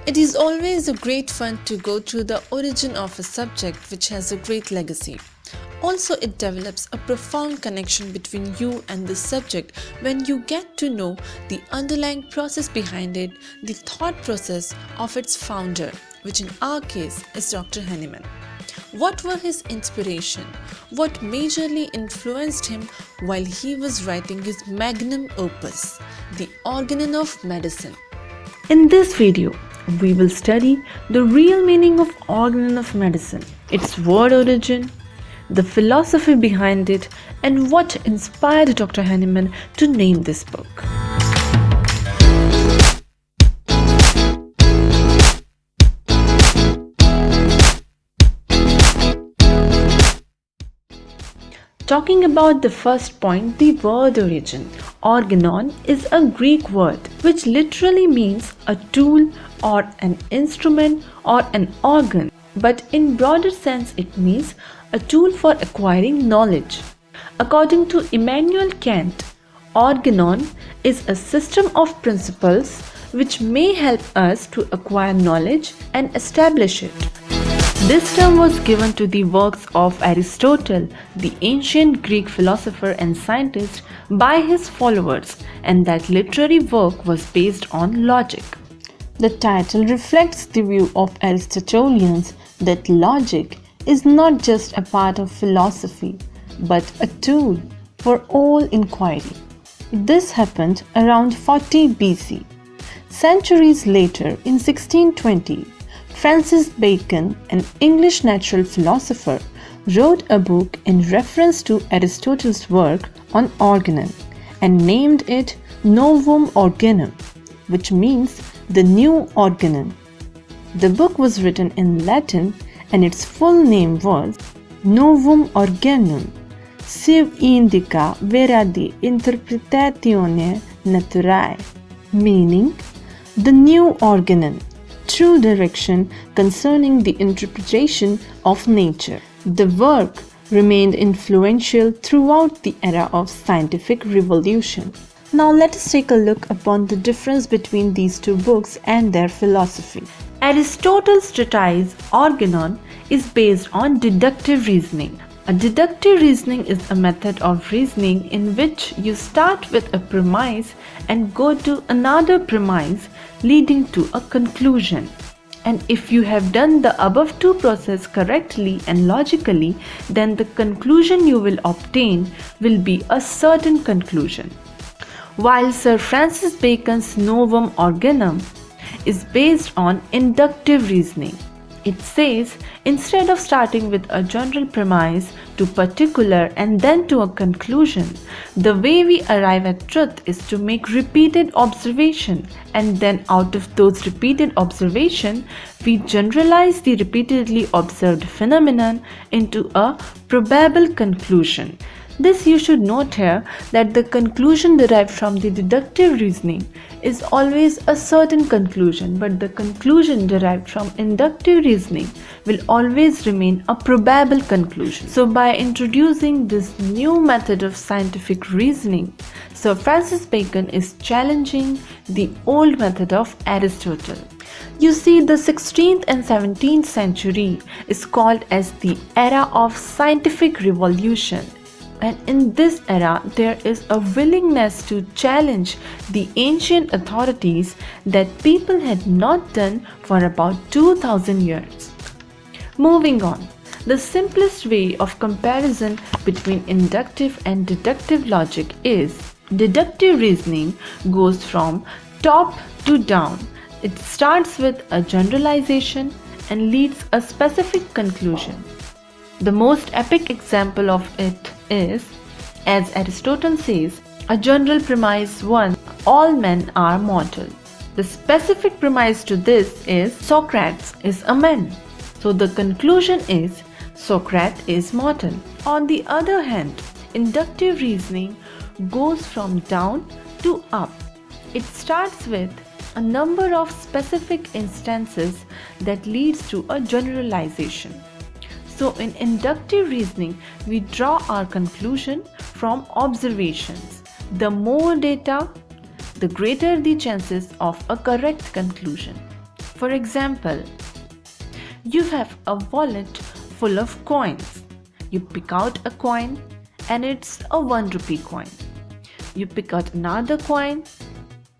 It is always a great fun to go through the origin of a subject which has a great legacy. Also, it develops a profound connection between you and the subject when you get to know the underlying process behind it, the thought process of its founder, which in our case is Dr. Hahnemann. What were his inspiration? What majorly influenced him while he was writing his magnum opus, the Organon of Medicine? In this video, we will study the real meaning of Organon of Medicine, its word origin, the philosophy behind it, and what inspired Dr. Hahnemann to name this book. Talking about the first point, the word origin. Organon is a Greek word which literally means a tool or an instrument or an organ, but in broader sense it means a tool for acquiring knowledge. According to Immanuel Kant, organon is a system of principles which may help us to acquire knowledge and establish it. This term was given to the works of Aristotle, the ancient Greek philosopher and scientist, by his followers, and that literary work was based on logic. The title reflects the view of Aristotelians that logic is not just a part of philosophy, but a tool for all inquiry. This happened around 40 BC. Centuries later, in 1620, Francis Bacon, an English natural philosopher, wrote a book in reference to Aristotle's work on organon and named it Novum Organum, which means the new organon. The book was written in Latin and its full name was Novum Organum Siv Indica Vera di Interpretatione Naturae, meaning the new organon, true direction concerning the interpretation of nature. The work remained influential throughout the era of scientific revolution. Now let us take a look upon the difference between these two books and their philosophy. Aristotle's treatise Organon is based on deductive reasoning. A deductive reasoning is a method of reasoning in which you start with a premise and go to another premise leading to a conclusion. And if you have done the above two processes correctly and logically, then the conclusion you will obtain will be a certain conclusion. While Sir Francis Bacon's Novum Organum is based on inductive reasoning. It says instead of starting with a general premise to particular and then to a conclusion, the way we arrive at truth is to make repeated observation, and then out of those repeated observation, we generalize the repeatedly observed phenomenon into a probable conclusion. This you should note here that the conclusion derived from the deductive reasoning is always a certain conclusion, but the conclusion derived from inductive reasoning will always remain a probable conclusion. So by introducing this new method of scientific reasoning, Sir Francis Bacon is challenging the old method of Aristotle. You see, the 16th and 17th century is called as the era of scientific revolution. And in this era, there is a willingness to challenge the ancient authorities that people had not done for about 2000 years. Moving on, the simplest way of comparison between inductive and deductive logic is deductive reasoning goes from top to down. It starts with a generalization and leads a specific conclusion. The most epic example of it is, as Aristotle says, a general premise 1, all men are mortal. The specific premise to this is Socrates is a man. So the conclusion is Socrates is mortal. On the other hand, inductive reasoning goes from down to up. It starts with a number of specific instances that leads to a generalization. So in inductive reasoning, we draw our conclusion from observations. The more data, the greater the chances of a correct conclusion. For example, you have a wallet full of coins. You pick out a coin and it's a 1 rupee coin. You pick out another coin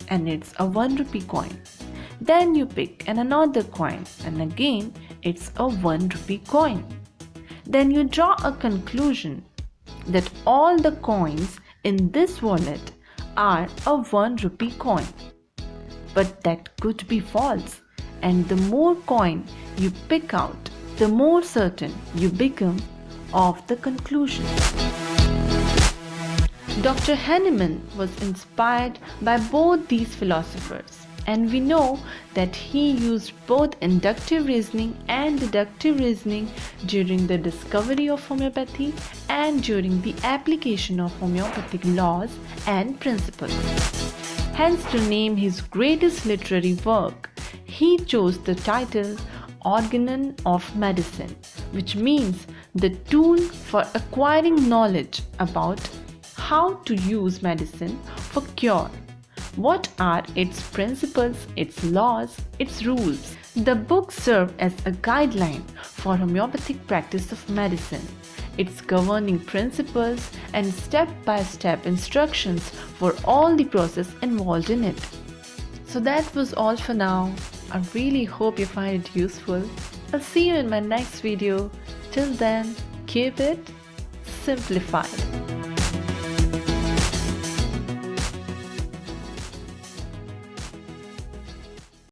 and it's a 1 rupee coin. Then you pick another coin and again it's a 1 rupee coin. Then you draw a conclusion that all the coins in this wallet are a 1 rupee coin. But that could be false, and the more coin you pick out, the more certain you become of the conclusion. Dr. Hahnemann was inspired by both these philosophers, and we know that he used both inductive reasoning and deductive reasoning during the discovery of homeopathy and during the application of homeopathic laws and principles. Hence, to name his greatest literary work, he chose the title Organon of Medicine, which means the tool for acquiring knowledge about how to use medicine for cure. What are its principles, its laws, its rules? The book served as a guideline for homeopathic practice of medicine, its governing principles and step-by-step instructions for all the process involved in it. So that was all for now. I really hope you find it useful. I'll see you in my next video. Till then, keep it simplified.